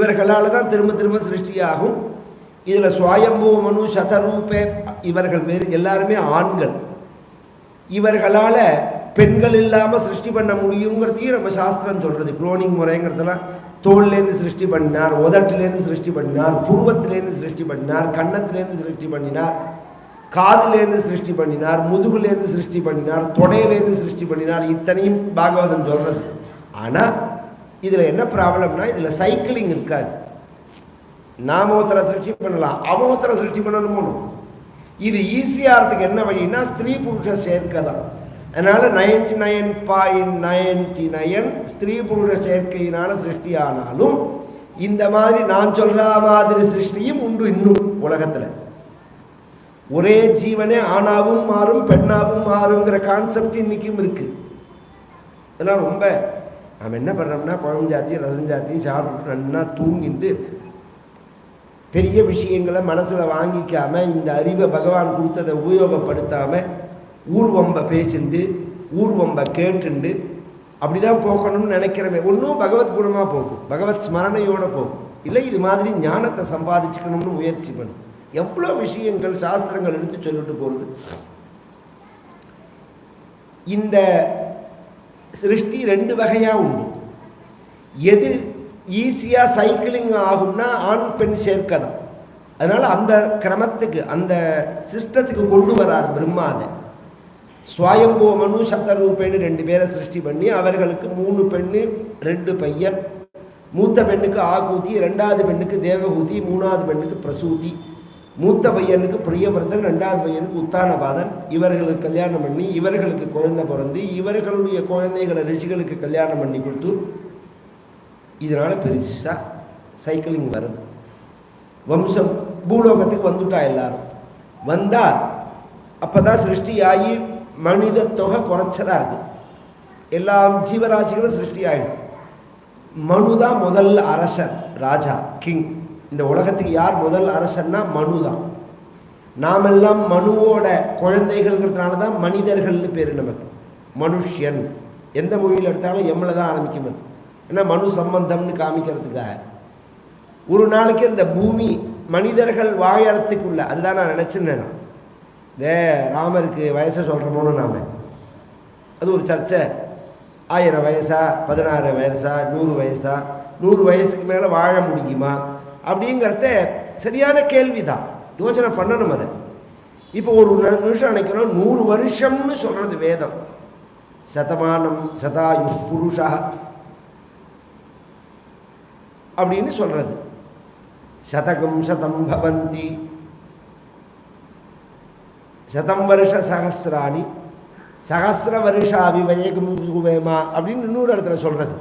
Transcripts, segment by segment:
இவர்களால் தான் திரும்ப திரும்ப சிருஷ்டியாகும். இதில் சுவாயம்பூ மனு சதரூபே இவர்கள் வேறு எல்லாருமே ஆண்கள். இவர்களால் பெண்கள் இல்லாமல் சிருஷ்டி பண்ண முடியுங்கிறதையும் நம்ம சாஸ்திரம் சொல்கிறது. குளோனிங் முறைங்கிறதுலாம் தோல்லேருந்து சிருஷ்டி பண்ணினார், உதட்டிலேருந்து சிருஷ்டி பண்ணினார், புருவத்திலேருந்து சிருஷ்டி பண்ணினார், கன்னத்திலேருந்து சிருஷ்டி பண்ணினார், காதிலேருந்து சிருஷ்டி பண்ணினார், முதுகுலேருந்து சிருஷ்டி பண்ணினார், தொடையிலேருந்து சிருஷ்டி பண்ணினார். இத்தனையும் பாகவதம் சொல்கிறது. ஆனால் இதில் என்ன ப்ராப்ளம்னா இதில் சைக்கிளிங் இருக்காது. நாம ஒருத்தரை சிருஷ்டி பண்ணலாம், அவன் ஒருத்தரை சிருஷ்டி பண்ணணும். இது ஈஸியாகிறதுக்கு என்ன வழின்னா ஸ்திரீ புருஷ சேர்க்கை தான். அதனால் 99.99 ஸ்திரீ புருஷ சேர்க்கையினால சிருஷ்டி ஆனாலும் இந்த மாதிரி நான் சொல்கிற மாதிரி சிருஷ்டியும் உண்டு. இன்னும் உலகத்தில் ஒரே ஜீவனே ஆணாவும் மாறும் பெண்ணாவும் மாறுங்கிற கான்செப்ட் இன்றைக்கும் இருக்குது. இதெல்லாம் ரொம்ப நாம் என்ன பண்ணுறோம்னா குழம்பு ஜாத்தியும் ரசம் ஜாத்தியும் சாப்பிட்டு நல்லா தூங்கிட்டு பெரிய விஷயங்களை மனசில் வாங்கிக்காமல் இந்த அறிவை பகவான் கொடுத்ததை உபயோகப்படுத்தாமல் ஊர்வம்பை பேசிண்டு ஊர்வம்பை கேட்டுண்டு அப்படி தான் போக்கணும்னு நினைக்கிறவே. ஒன்றும் பகவத் குணமாக போகும், பகவத் ஸ்மரணையோடு போகும். இல்லை இது மாதிரி ஞானத்தை சம்பாதிச்சுக்கணும்னு முயற்சி பண்ணும். எவ்வளோ விஷயங்கள் சாஸ்திரங்கள் எடுத்து சொல்லிட்டு போகிறது. இந்த சிருஷ்டி ரெண்டு வகையாக உண்டு. எது ஈஸியாக சைக்கிளிங் ஆகும்னா ஆண் பெண் சேர்க்கலாம். அதனால் அந்த கிரமத்துக்கு அந்த சிஸ்டத்துக்கு கொண்டு வரார் பிரம்மாதை. சுவாயம்பூ மனு சப்தரூபேன்னு 2 பேரை சிருஷ்டி பண்ணி அவர்களுக்கு 3 பெண்ணு 2 பையன். மூத்த பெண்ணுக்கு ஆகூதி, 2வது பெண்ணுக்கு தேவகூதி, 3வது பெண்ணுக்கு பிரசூதி. மூத்த பையனுக்கு பிரியவர்தன், 2வது பையனுக்கு உத்தானபாதன். இவர்களுக்கு கல்யாணம் பண்ணி இவர்களுக்கு குழந்தை பிறந்து இவர்களுடைய குழந்தைகளை ரிஷிகளுக்கு கல்யாணம் பண்ணி கொடுத்து இதனால் பெருசாக சைக்கிளிங் வருது. வம்சம் பூலோகத்துக்கு வந்துட்டா எல்லாரும் வந்தால் அப்போ தான் சிருஷ்டி ஆகி மனித தொகை குறைச்சதாக இருக்குது. எல்லா ஜீவராசிகளும் சிருஷ்டி ஆகிடுது. மனு தான் முதல் அரசன், ராஜா, கிங். இந்த உலகத்துக்கு யார் முதல் அரசன்னா மனு தான். நாமெல்லாம் மனுவோட குழந்தைகள்ங்கிறதுனால தான் மனிதர்கள்னு பேர் நமக்கு. மனுஷன் எந்த மொழியில் எடுத்தாலும் எம்மளை தான் ஆரம்பிக்கும். ஏன்னா மனு சம்பந்தம்னு காமிக்கிறதுக்காக. ஒரு நாளைக்கு இந்த பூமி மனிதர்கள் வாழறதுக்குள்ள அதுதான் நான் நினச்சிருந்தேன். ராமருக்கு வயசை சொல்கிறோமோன்னு நாம் அது ஒரு சர்ச்சை. 1000 வயசா 16 வயசா 100 வயசா 100 வயசுக்கு மேலே வாழ முடியுமா அப்படிங்கிறத சரியான கேள்வி தான். யோசனை பண்ணணும் அதை. இப்போ ஒரு நிமிஷம் நினைக்கிறோம் 100 வருஷம்னு சொல்கிறது வேதம். சதமானம் சதாயு புருஷா அப்படின்னு சொல்கிறது. சதகம் சதம் பவந்தி சதம் வருஷ சகசிராணி சகசிர வருஷாவிவேகம் சுவேமா அப்படின்னு இன்னொரு இடத்துல சொல்கிறது.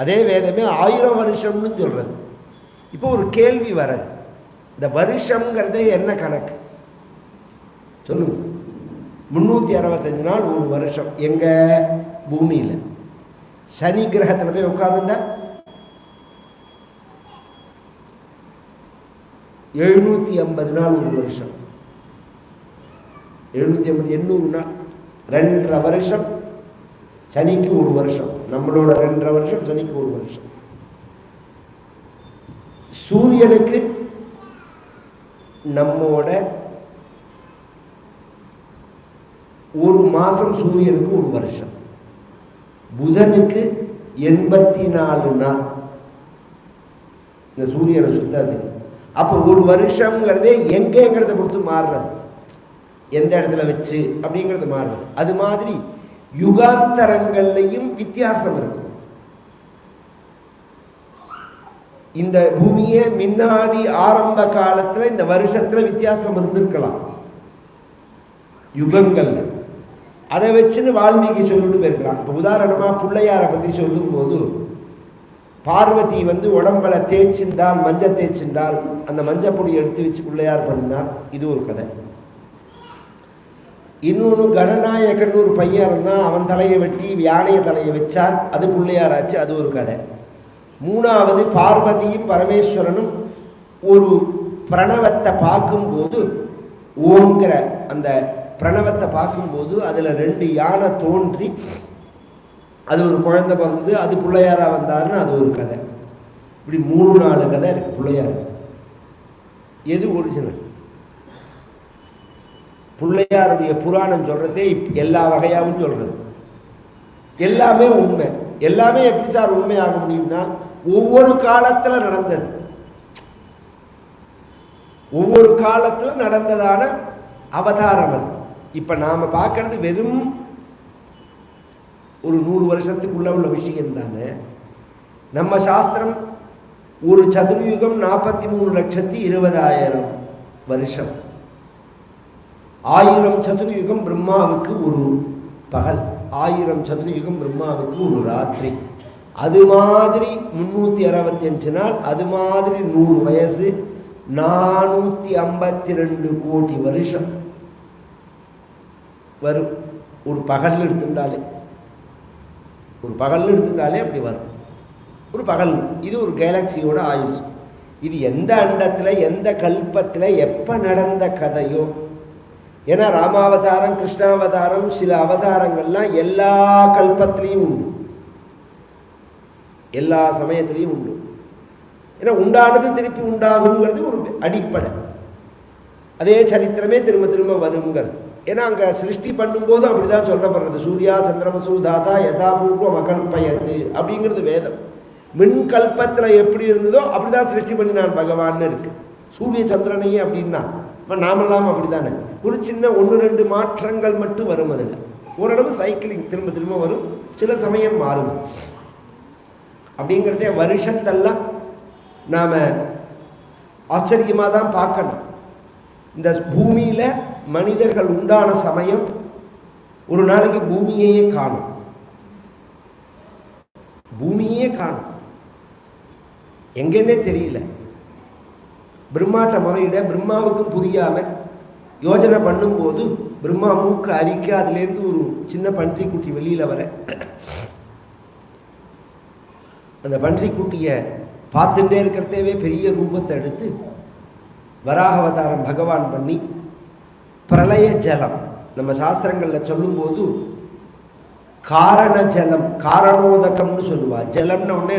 அதே வேதமே 1000 வருஷம்னு சொல்கிறது. இப்போ ஒரு கேள்வி வர்றது, இந்த வருஷங்கிறதே என்ன கணக்கு சொல்லுங்க. 365 நாள் ஒரு வருஷம். எங்கே? பூமியில். சனி கிரகத்தில் போய் உட்காந்துட்டா 750 நாள் ஒரு வருஷம். 750 800 நாள், 2.5 வருஷம் சனிக்கு ஒரு வருஷம். நம்மளோட 2.5 வருஷம் சனிக்கு ஒரு வருஷம். சூரியனுக்கு நம்மோட ஒரு மாதம், சூரியனுக்கு ஒரு வருஷம். புதனுக்கு 84 நாள் இந்த சூரியனை சுத்தத்துக்கு. அப்போ ஒரு வருஷங்கிறதே எங்கேங்கிறத பொறுத்து மாறுறது, எந்த இடத்துல வச்சு அப்படிங்கிறது மாறுறது. அது மாதிரி யுகாந்தரங்கள்லையும் வித்தியாசம் இருக்கு. இந்த பூமியே முன்னாடி ஆரம்ப காலத்தில் இந்த வருஷத்தில் வித்தியாசம் இருந்திருக்கலாம் யுகங்கள்ல. அதை வச்சுன்னு வால்மீகி சொல்லிட்டு போயிருக்கலாம். இப்போ உதாரணமாக பிள்ளையாரை பற்றி சொல்லும்போது பார்வதி உடம்பலை தேய்ச்சின்றால், மஞ்சள் தேய்ச்சின்றால், அந்த மஞ்சள் பொடி எடுத்து வச்சு பிள்ளையார் பண்ணினார். இது ஒரு கதை. இன்னொன்று கணநாயகன் ஒரு பையன் இருந்தால், அவன் தலையை வெட்டி யானைய தலையை வச்சார், அது பிள்ளையாராச்சு, அது ஒரு கதை. 3வது பார்வதியும் பரமேஸ்வரனும் ஒரு பிரணவத்தை பார்க்கும்போது, ஓங்கிற அந்த பிரணவத்தை பார்க்கும்போது அதில் 2 யானை தோன்றி அது ஒரு குழந்தை பிறந்தது, அது பிள்ளையாராக வந்தார்னு அது ஒரு கதை. இப்படி 3-4 கதை இருக்குது பிள்ளையார். எது ஒரிஜினல்? பிள்ளையாருடைய புராணம் சொல்கிறதே எல்லா வகையாகவும் சொல்கிறது. எல்லாமே உண்மை. எல்லாமே எப்படி சார் உண்மையாக முடியும்னா, ஒவ்வொரு காலத்தில் நடந்தது, ஒவ்வொரு காலத்தில் நடந்ததான அவதாரம் அது. இப்போ நாம் பார்க்கறது வெறும் ஒரு 100 வருஷத்துக்குள்ள உள்ள விஷயம் தானே. நம்ம சாஸ்திரம் ஒரு சதுர்யுகம் 43,20,000 வருஷம். 1000 சதுர்யுகம் பிரம்மாவுக்கு ஒரு பகல், 1000 சதுர்யுகம் பிரம்மாவுக்கு ஒரு ராத்திரி. அது மாதிரி 365 நாள், அது மாதிரி 100 வயசு, 452 கோடி வருஷம் வரும். ஒரு பகல் எடுத்துட்டாலே, ஒரு பகல் எடுத்துட்டாலே அப்படி வரும். ஒரு பகல். இது ஒரு கேலக்சியோட ஆயுஷ். இது எந்த அண்டத்தில் எந்த கல்பத்தில் எப்போ நடந்த கதையோ. ஏன்னா ராமாவதாரம், கிருஷ்ணாவதாரம், சில அவதாரங்கள்லாம் எல்லா கல்பத்திலையும் உண்டு, எல்லா சமயத்திலையும் உண்டு. ஏன்னா உண்டானது திருப்பி உண்டாகுங்கிறது ஒரு அடிப்படை. அதே சரித்திரமே திரும்ப திரும்ப வருங்கிறது. ஏன்னா அங்கே சிருஷ்டி பண்ணும்போதும் அப்படி தான் சொல்லப்படுறது. சூர்யா சந்திரமசூ தாதா யதாபூர்வம் அகல்பயத்து அப்படிங்கிறது வேதம். மின்கல்பத்தில் எப்படி இருந்ததோ அப்படி தான் சிருஷ்டி பண்ணினான் பகவான்னு இருக்கு. சூரிய சந்திரனையே அப்படின்னா நாமெல்லாம் அப்படி தானே. ஒரு சின்ன 1-2 மாற்றங்கள் மட்டும் வரும். அதில் ஓரளவு சைக்கிளிங் திரும்ப திரும்ப வரும், சில சமயம் மாறும். அப்படிங்கிறதே வருஷத்தெல்லாம் நாம் ஆச்சரியமாக தான் பார்க்கணும். இந்த பூமியில் மனிதர்கள் உண்டான சமயம் ஒரு நாளைக்கு பூமியையே காணும், பூமியே காணும், எங்கன்னே தெரியல. பிரம்மாட்ட முறையிட பிரம்மாவுக்கும் புரியாமல் யோஜனை பண்ணும்போது பிரம்மா மூக்கு அரிக்க அதுலேருந்து ஒரு சின்ன பன்றிக்குட்டி வெளியில் வர, அந்த பன்றிக்குட்டியை பார்த்துட்டே இருக்கிறதேவே பெரிய ரூபத்தை எடுத்து வராக அவதாரம் பகவான் பண்ணி பிரளய ஜலம் நம்ம சாஸ்திரங்களில் சொல்லும்போது காரண ஜலம், காரணோதகம்னு சொல்லுவாள். ஜலம்னு உடனே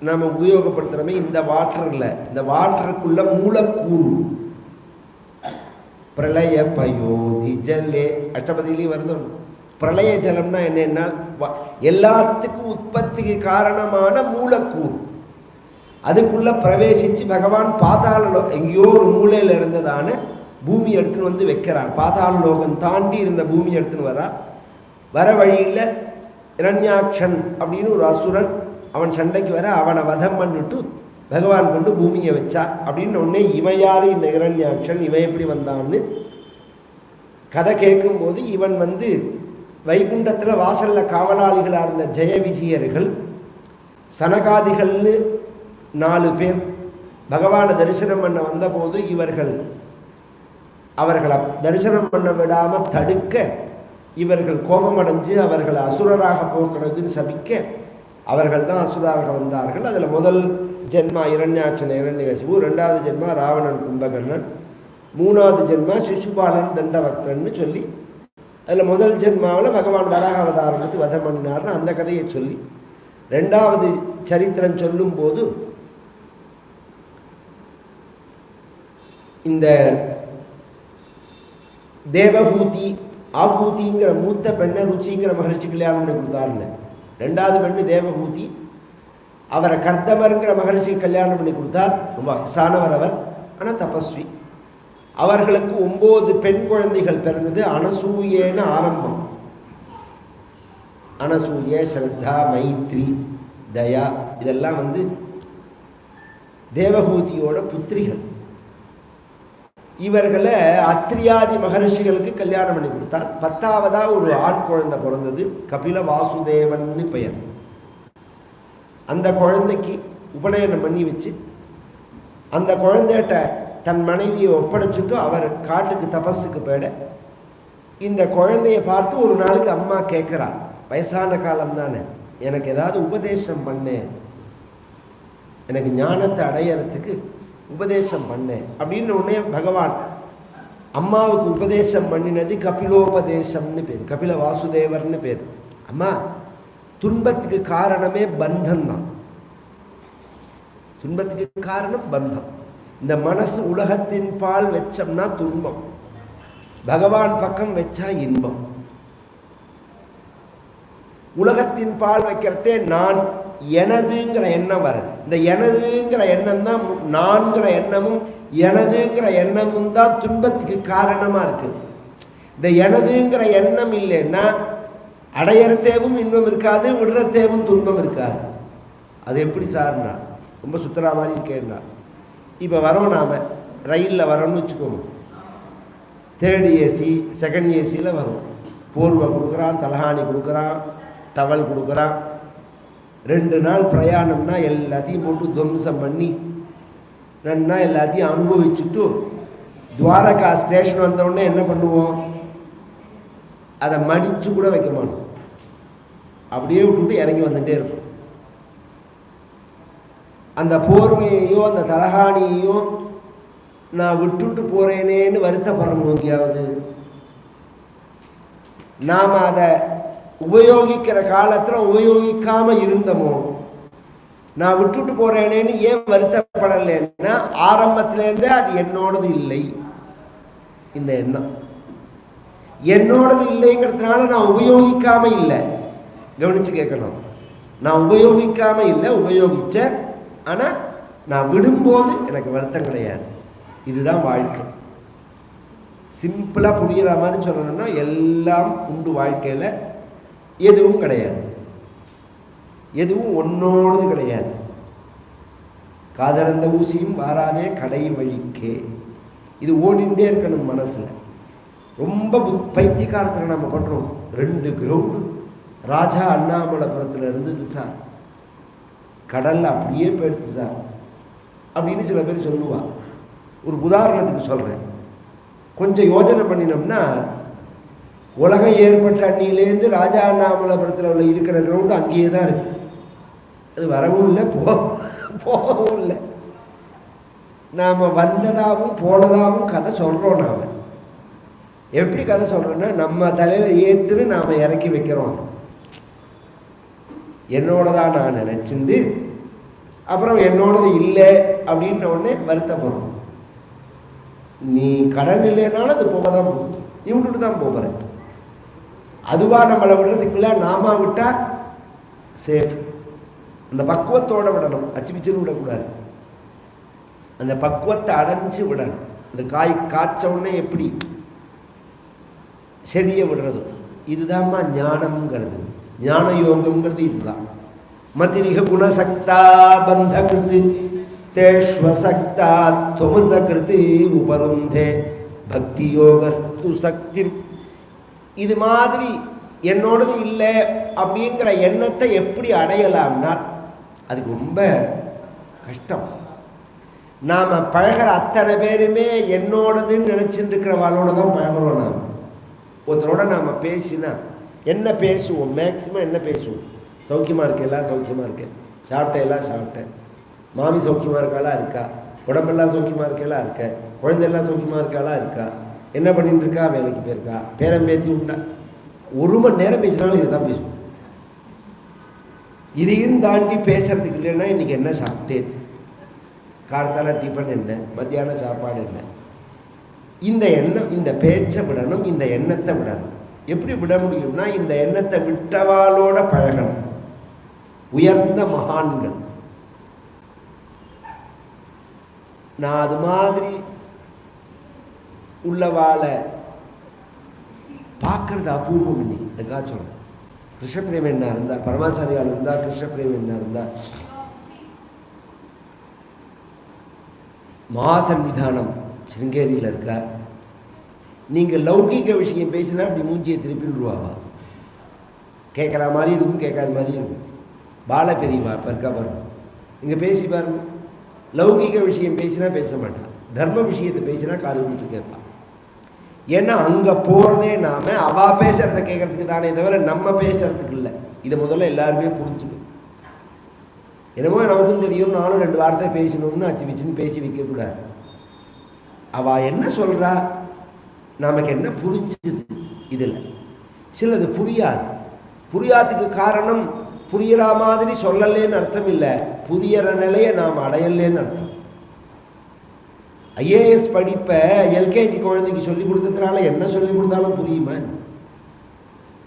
நாம் உபயோகப்படுத்துகிறோமே இந்த வாட்டரில், இந்த வாட்டருக்குள்ள மூலக்கூறு பிரளய பயோதி ஜல்லே அஷ்டபதியிலையும் வருது. பிரளய ஜலம்னா என்னன்னா எல்லாத்துக்கும் உற்பத்திக்கு காரணமான மூலக்கூறு. அதுக்குள்ள பிரவேசித்து பகவான் பாதாள எங்கேயோ ஒரு மூலையில் இருந்ததான பூமி எடுத்துன்னு வந்து வைக்கிறார். பாதாள லோகம் தாண்டி இருந்த பூமி எடுத்துன்னு வரார். வர வழியில் இரண்யாட்சன் அப்படின்னு ஒரு அசுரன் அவன் சண்டைக்கு வர அவனை வதம் பண்ணிட்டு பகவான் கொண்டு பூமியை வச்சா. அப்படின்னு உடனே இவன் யார் இந்த இரண்யாட்சன், இவன் எப்படி வந்தான்னு கதை கேட்கும்போது இவன் வைகுண்டத்தில் வாசலில் காவலாளிகளாக இருந்த ஜெய விஜயர்கள் சனகாதிகள்னு 4 பேர் பகவானை தரிசனம் பண்ண வந்தபோது அவர்களை தரிசனம் பண்ண விடாமல் தடுக்க இவர்கள் கோபமடைஞ்சு அவர்களை அசுரராக போக்கணுதுன்னு சபிக்க அவர்கள் தான் அசுரராக வந்தார்கள். அதில் முதல் ஜென்மா இரண்யாட்சன் இரண்யகசிபு, 2வது ஜென்மா ராவணன் கும்பகர்ணன், 3வது ஜென்மா சிசுபாலன் தந்தபக்தன்னு சொல்லி அதில் முதல் ஜென்மாவில் பகவான் வராக அவதாரம் எடுத்து வதம் பண்ணினார்னு அந்த கதையை சொல்லி 2வது சரித்திரம் சொல்லும்போது இந்த தேவஹூதி ஆகூதிங்கிற மூத்த பெண்ணை ருச்சிங்கிற மகர்ஷி கல்யாணம் பண்ணி கொடுத்தாருன்னு. 2வது பெண்ணு தேவஹூதி, அவரை கர்த்தமருங்கிற மகர்ஷி கல்யாணம் பண்ணி கொடுத்தார். ரொம்ப வயசானவர் அவர், ஆனால் தபஸ்வி. அவர்களுக்கு 9 பெண் குழந்தைகள் பிறந்தது. அனசூயேன்னு ஆரம்பம். அனசூய, ஸ்ரத்தா, மைத்ரி, தயா இதெல்லாம் தேவஹூதியோட புத்திரிகள். இவர்களை அத்ரியாதி மகர்ஷிகளுக்கு கல்யாணம் பண்ணி கொடுத்தார். 10வதா ஒரு ஆண் குழந்தை பிறந்தது, கபில வாசுதேவன்னு பெயர். அந்த குழந்தைக்கு உபநயனம் பண்ணி வச்சு அந்த குழந்தைகிட்ட தன் மனைவியை ஒப்படைச்சிட்டு அவர் காட்டுக்கு தபஸுக்கு போயிட இந்த குழந்தைய பார்த்து ஒரு நாளைக்கு அம்மா கேட்குறாள், வயசான காலம் தானே, எனக்கு ஏதாவது உபதேசம் பண்ணேன், எனக்கு ஞானத்தை அடையறதுக்கு உபதேசம் பண்ணேன் அப்படின்னு. உடனே பகவான் அம்மாவுக்கு உபதேசம் பண்ணினது கபிலோபதேசம்னு பேர், கபில வாசுதேவர்னு பேர். அம்மா, துன்பத்துக்கு காரணமே பந்தம் தான். துன்பத்துக்கு காரணம் பந்தம். இந்த மனசு உலகத்தின் பால் வச்சோம்னா துன்பம், பகவான் பக்கம் வச்சா இன்பம். உலகத்தின் பால் வைக்கிறதே நான் எனதுங்கிற எண்ணம் வர. இந்த எனதுங்கிற எண்ணம் தான், நான்கிற எண்ணமும் எனதுங்கிற எண்ணமும் தான் துன்பத்துக்கு காரணமாக இருக்குது. இந்த எனதுங்கிற எண்ணம் இல்லைன்னா அடையிறத்தேவும் இன்பம் இருக்காது, விடுறத்தேவும் துன்பம் இருக்காது. அது எப்படி சார்னா ரொம்ப சுத்தரா மாதிரி இருக்கேன்னா, இப்போ வரோம் நாம் ரயிலில் வரோம்னு வச்சுக்கோங்க, 3rd ஏசி 2nd ஏசியில் வரும். போர்வை கொடுக்குறான், தலகாணி கொடுக்குறான், டவல் கொடுக்குறான். 2 நாள் பிரயாணம்னா எல்லாத்தையும் போட்டு துவம்சம் பண்ணி நன்னா எல்லாத்தையும் அனுபவிச்சுட்டு துவாரகா ஸ்டேஷன் வந்தவுடனே என்ன பண்ணுவோம், அதை மடித்து கூட வைக்க மாட்டோம், அப்படியே விட்டுட்டு இறங்கி வந்துகிட்டே இருக்கும். அந்த போர்வையையோ அந்த தலகாணியையோ நான் விட்டுட்டு போகிறேனேன்னு வருத்தப்படுறோம். நோக்கியாவது நாம் அதை உபயோகிக்கிற காலத்தில் உபயோகிக்காமல் இருந்தோமோ, நான் விட்டுட்டு போகிறேனேன்னு ஏன் வருத்தப்படலைன்னா ஆரம்பத்திலேருந்தே அது என்னோடது இல்லை. இந்த எண்ணம் என்னோடது இல்லைங்கிறதுனால நான் உபயோகிக்காமல் இல்லை. கவனித்து கேட்கணும், நான் உபயோகிக்காமல் இல்லை, உபயோகித்தேன். ஆனால் நான் விடும்போது எனக்கு வருத்தம் கிடையாது. இதுதான் வாழ்க்கை. சிம்பிளாக புரிகிற மாதிரி சொல்லணும்னா எல்லாம் உண்டு வாழ்க்கையில். எதுவும் கிடையாது, எதுவும் ஒன்னோடது கிடையாது. காதறந்த ஊசியும் வாராதே கடை வழிக்கே. இது ஓடிண்டே இருக்கணும் மனசில். ரொம்ப பைத்தியக்காரத்தில் நம்ம பண்ணுறோம். 2 கிரவுண்டு ராஜா அண்ணாமலைபுரத்தில் இருந்தது சார், கடலில் அப்படியே போயிடுது சார் அப்படின்னு சில பேர் சொல்லுவா. ஒரு உதாரணத்துக்கு சொல்கிறேன், கொஞ்சம் யோஜனை பண்ணினோம்னா உலகம் ஏற்பட்ட அன்னியிலேருந்து ராஜா அண்ணாமலைபுரத்தில் உள்ள இருக்கிற கிரவுண்டு அங்கேயே தான் இருக்குது. அது வரவும் இல்லை, போகவும் இல்லை. நாம் வந்ததாகவும் போனதாகவும் கதை சொல்கிறோம். நாம் எப்படி கதை சொல்கிறோன்னா, நம்ம தலையில் ஏற்றுன்னு நாம் இறக்கி வைக்கிறோம். என்னோடதான் நான் நினச்சிண்டு அப்புறம் என்னோடது இல்லை அப்படின்ன உடனே வருத்தப்படுறோம். நீ கடன் இல்லைனாலும் அது போக தான் போகுது, நீ விட்டுட்டு தான் போகிறேன். அதுவாக நம்மளை விடுறதுக்கு இல்லை, நாம விட்டால் சேஃப். அந்த பக்குவத்தோடு விடணும், அச்சுபிச்சுன்னு விடக்கூடாது. அந்த பக்குவத்தை அடைஞ்சு விடணும். இந்த காய்ச்ச உடனே எப்படி செடியை விடுறது, இதுதான்மா ஞானம்ங்கிறது. ஞான யோகம்ங்கிறது இதுதான். மதிரிக குணசக்தா பந்த கிருத்து தேஷ்வசக்தா துவமிருத கிருத்து உபருந்தே பக்தி யோகஸ்து சக்தி. இது மாதிரி என்னோடது இல்லை அப்படிங்கிற எண்ணத்தை எப்படி அடையலாம்னா அதுக்கு ரொம்ப கஷ்டம். நாம் பழகிற அத்தனை பேருமே என்னோடதுன்னு நினச்சிட்டு இருக்கிறவாளோட தான் பழகிறோம். நாம் ஒருத்தரோட நாம் பேசினா என்ன பேசுவோம், மேக்சிமம் என்ன பேசுவோம், சௌக்கியமாக இருக்கு, எல்லாம் சௌக்கியமாக இருக்கு, சாப்பிட்டேன், எல்லாம் சாப்பிட்டேன், மாமி சௌக்கியமாக இருக்காளா இருக்கா, உடம்பெல்லாம் சௌக்கியமாக இருக்கலாம் இருக்க, குழந்தையெல்லாம் சௌக்கியமாக இருக்காளா இருக்கா, என்ன பண்ணிட்டு இருக்கா, வேலைக்கு போயிருக்கா, பேரம் பேத்தி உண்டா. 1 மணி நேரம் பேசினாலும் இதை தான் பேசுவோம். இதையும் தாண்டி பேசுறதுக்கு இல்லைன்னா இன்றைக்கி என்ன சாப்பிட்டேன், காலத்தால் டிஃபன் என்ன, மத்தியானம் சாப்பாடு என்ன. இந்த எண்ணம், இந்த பேச்சை விடணும், இந்த எண்ணத்தை விடணும். எப்படி விட முடியும்னா இந்த எண்ணத்தை விட்டவாளோட பழகணும். உயர்ந்த மகான்கள், நான் அது மாதிரி உள்ளவாளை பார்க்கறது அபூர்வம். இன்னைக்கு அதுக்காக சொல்கிறேன். கிருஷ்ணபிரேமி என்ன இருந்தால், பரமாச்சாரியால் இருந்தால், கிருஷ்ணபிரேமி என்ன இருந்தால், மகாசன்னிதானம் சிருங்கேரியில் இருக்கார். நீங்கள் லௌகிக விஷயம் பேசினா அப்படி மூஞ்சியை திருப்பின்னுருவாங்க. கேட்குற மாதிரி இதுவும் கேட்காத மாதிரி இருக்கும். பால பெரியவா இப்போ இருக்கா பாருங்க, இங்கே பேசி பாருங்க. லௌகிக விஷயம் பேசினா பேச மாட்டான், தர்ம விஷயத்தை பேசினா காது கொடுத்து கேட்பான். ஏன்னா அங்கே போகிறதே நாம் அவள் பேசுகிறத கேட்குறதுக்கு தானே தவிர நம்ம பேசுகிறதுக்கு இல்லை. இதை முதல்ல எல்லாருமே புரிஞ்சுக்கணும். என்னமோ நமக்கும் தெரியும், நானும் 2 வார்த்தை பேசணும்னு அச்சு வச்சுன்னு பேசி வைக்கக்கூடாது. அவள் என்ன சொல்கிறா, நமக்கு என்ன புரிஞ்சுது, இதில் சிலது புரியாது. புரியாததுக்கு காரணம் புரிகிற மாதிரி சொல்லலேன்னு அர்த்தம் இல்லை, புரியற நிலையை நாம் அடையலேன்னு அர்த்தம். ஐஏஎஸ் படிப்பை எல்கேஜி குழந்தைக்கு சொல்லிக் கொடுத்ததுனால என்ன சொல்லிக் கொடுத்தாலும் புரியுமா?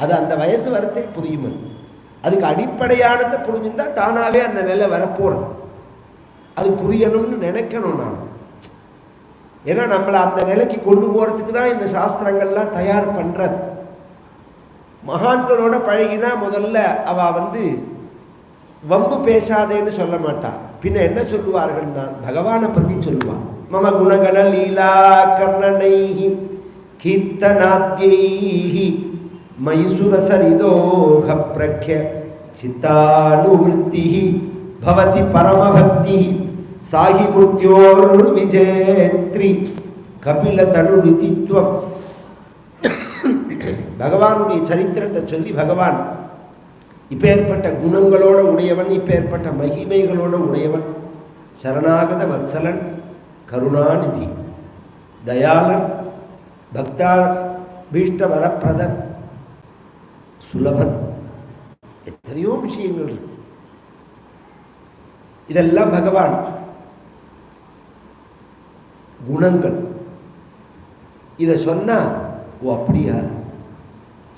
அது அந்த வயசு வரத்தே புரியுமா? அதுக்கு அடிப்படையானதை புரிஞ்சுருந்தா தானாகவே அந்த நிலை வரப்போகிறது. அது புரியணும்னு நினைக்கணும் நான். ஏன்னா நம்மளை அந்த நிலைக்கு கொண்டு போகிறதுக்கு தான் இந்த சாஸ்திரங்கள்லாம் தயார் பண்ணுறது. மகான்களோட பழகினா முதல்ல அவள் வம்பு பேசாதேன்னு சொல்ல மாட்டான். பின்ன என்ன சொல்லுவார்கள்னா பகவானை பற்றி சொல்லுவான். மம குணகண லீலா கர்ணனைஹி கீர்த்தனாத்யைஹி மைசுரசரிதோக பிரக்ய சித்தானுவృத்திஹி பவதி பரமபக்திஹி சாஹி முத்யோர் விஜேத்ரி கபில தனுரிதித்வம். பகவானுடைய சரித்திரத்தை சொல்லி பகவான் இப்பேற்பட்ட குணங்களோட உடையவன், இப்பேற்பட்ட மகிமைகளோட உடையவன், சரணாகத வத்சலன், கருணாநிதி, தயாளன், பக்தா பீஷ்ட வரப்பிரதன், சுலபன், எத்தனையோ விஷயங்கள் இருக்கு. இதெல்லாம் பகவான் குணங்கள். இதை சொன்னா ஓ அப்படியா,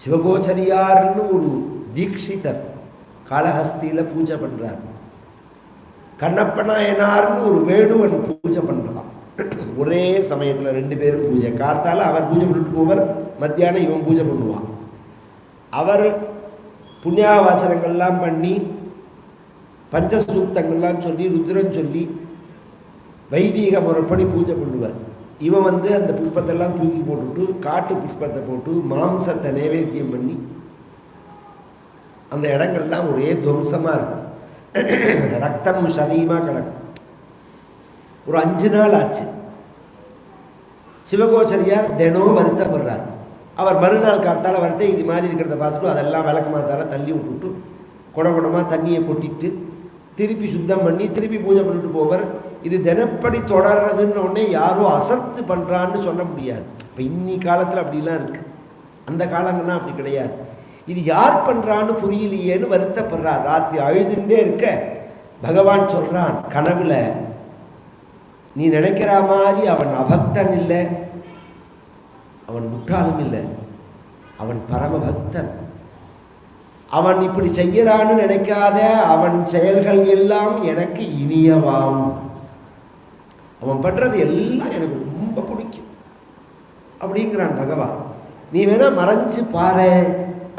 சிவகோச்சரியார்னு ஒரு தீட்சிதர் காளஹஸ்தியில் பூஜை பண்ணுறார். கண்ணப்ப நாயனார்னு ஒரு வேடுவன் பூஜை பண்ணுறான். ஒரே சமயத்தில் 2 பேரும் பூஜை. கார்த்தால அவர் பூஜை பண்ணிட்டு போவர், மத்தியானம் இவன் பூஜை பண்ணுவான். அவர் புண்ணியாவாசனங்கள்லாம் பண்ணி பஞ்சசூக்தங்கள்லாம் சொல்லி ருத்ரன் சொல்லி வைதீக முறைப்படி பூஜை பண்ணுவார். இவன் அந்த புஷ்பத்தெல்லாம் தூக்கி போட்டுட்டு காட்டு புஷ்பத்தை போட்டு மாம்சத்தை நைவேத்தியம் பண்ணி அந்த இடங்கள்லாம் ஒரே துவம்சமாக இருக்கும். ரத்தமும் சதியுமாக கிடக்கும். ஒரு 5 நாள் ஆச்சு. சிவகோச்சரியார் தினம் வருத்தப்படுறார். அவர் மறுநாள் காத்தால வருத்த இது மாதிரி இருக்கிறத பார்த்துட்டு அதெல்லாம் விளக்கு மாத்தால தள்ளி விட்டுட்டு குடமாக தண்ணியை கொட்டிட்டு திருப்பி சுத்தம் பண்ணி திருப்பி பூஜை பண்ணிட்டு போவர். இது தினப்படி தொடர்றதுன்னு உடனே யாரோ அசத்து பண்ணுறான்னு சொல்ல முடியாது. இப்போ இன்னி காலத்தில் அப்படிலாம் இருக்குது. அந்த காலங்கள்லாம் அப்படி கிடையாது. இது யார் பண்ணுறான்னு புரியலையேன்னு வருத்தப்படுறார். ராத்திரி அழுதுண்டே இருக்க பகவான் சொல்கிறான் கனவுல, நீ நினைக்கிற மாதிரி அவன் அபக்தன் இல்லை, அவன் முட்டாளும் இல்லை, அவன் பரமபக்தன். அவன் இப்படி செய்கிறான்னு நினைக்காத, அவன் செயல்கள் எல்லாம் எனக்கு இனியவாம். அவன் பண்ணுறது எல்லாம் எனக்கு ரொம்ப பிடிக்கும் அப்படிங்கிறான் பகவான். நீ வேணா மறைஞ்சு பாரு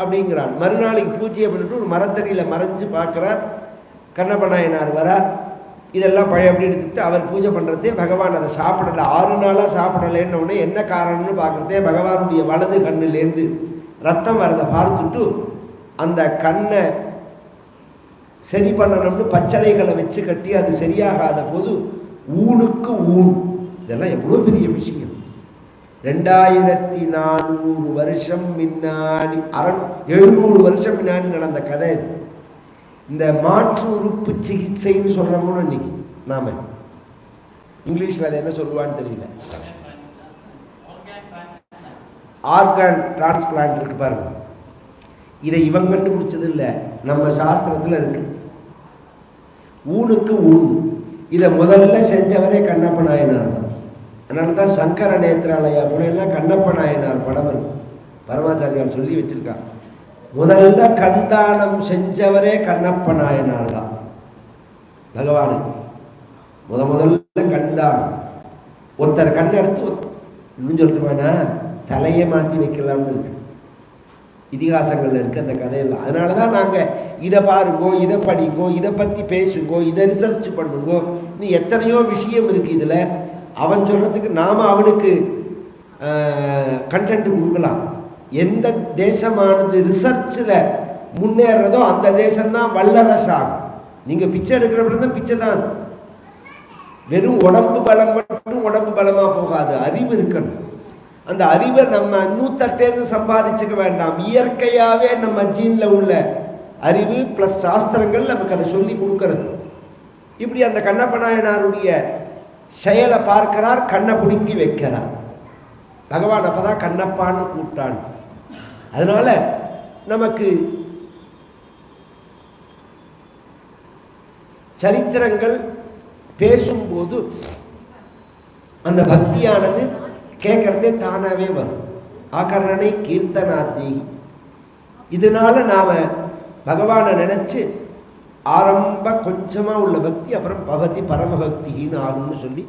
அப்படிங்கிறான். மறுநாளைக்கு பூஜையை பண்ணிட்டு ஒரு மரத்தடியில் மறைஞ்சு பார்க்குறார். கண்ணப்ப நாயனார் வரார். இதெல்லாம் பழைய அப்படி எடுத்துக்கிட்டு அவர் பூஜை பண்ணுறதே பகவான் அதை சாப்பிடலை. 6 நாளாக சாப்பிடலைன்னு உடனே என்ன காரணம்னு பார்க்குறதே பகவானுடைய வலது கண்ணிலேருந்து ரத்தம் வரதை பார்த்துட்டு அந்த கண்ணை சரி பண்ணணும்னு பச்சளைகளை வச்சு கட்டி அது சரியாகாத போது ஊனுக்கு ஊன். இதெல்லாம் எவ்வளோ பெரிய விஷயம். 2400 வருஷம் முன்னாடி 700 வருஷம் முன்னாடி நடந்த கதை இது. இந்த மாற்று உறுப்பு சிகிச்சைன்னு சொல்கிறோம்னு இன்னைக்கு நாம இங்கிலீஷில் அதை என்ன சொல்லுவான்னு தெரியல. ஆர்கான் டிரான்ஸ்பிளான்ட் இருக்கு பாருங்க. இதை இவன் கண்டுபிடிச்சது இல்லை, நம்ம சாஸ்திரத்தில் இருக்கு. ஊனுக்கு ஊன். இதை முதல்ல செஞ்சவரே கண்ணப்ப நாயனார் தான். அதனால தான் சங்கர நேத்ராலயா முறையெல்லாம் கண்ணப்ப நாயனார் படம் இருக்கும். பரமாச்சாரியால் சொல்லி வச்சிருக்காங்க. முதல்ல கண்தானம் செஞ்சவரே கண்ணப்ப நாயனார் தான் பகவானுக்கு. முதல்ல கண்தானம். ஒருத்தர் கண் எடுத்து இன்னும் சொல்லட்டுமானா தலையை மாற்றி வைக்கலாம்னு இருக்கு. இதிகாசங்கள்ல இருக்கு அந்த கதையெல்லாம். அதனால தான் நாங்கள் இதை பாருங்கோ, இதை படிங்கோ, இதை பற்றி பேசுங்கோ, இதை ரிசர்ச் பண்ணுங்கோ, இன்னும் எத்தனையோ விஷயம் இருக்குது இதில். அவன் சொல்கிறதுக்கு நாம் அவனுக்கு கண்டென்ட் கொடுக்கலாம். எந்த தேசமானது ரிசர்ச்சில் முன்னேறதோ அந்த தேசம்தான் வல்லரசாகும். நீங்கள் பிச்சை எடுக்கிறப்ப தான் பிச்சை தான். வெறும் உடம்பு பலம் மட்டும் உடம்பு பலமாக போகாது, அறிவு இருக்கணும். அந்த அறிவை நம்ம இன்னூத்தட்டேருந்து சம்பாதிச்சுக்க வேண்டாம். இயற்கையாகவே நம்ம ஜீனில் உள்ள அறிவு ப்ளஸ் சாஸ்திரங்கள் நமக்கு அதை சொல்லி கொடுக்கறது. இப்படி அந்த கண்ணப்ப நாயனாருடைய செயலை பார்க்கிறார், கண்ணை பிடுங்கி வைக்கிறார் பகவான். அப்போ தான் கண்ணப்பான்னு கூப்பிட்டான். அதனால் நமக்கு சரித்திரங்கள் பேசும்போது அந்த பக்தியானது கேட்கறதே தானாகவே வரும். ஆகர்ணனை கீர்த்தனாத்தி. இதனால நாம் பகவானை நினச்சி ஆரம்ப கொஞ்சமாக உள்ள பக்தி அப்புறம் பவதி பரமபக்தின்னு ஆகும்னு சொல்லி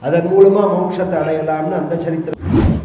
அதன் மூலமாக மோட்சத்தை அடையலாம்னு அந்த சரித்திரம்.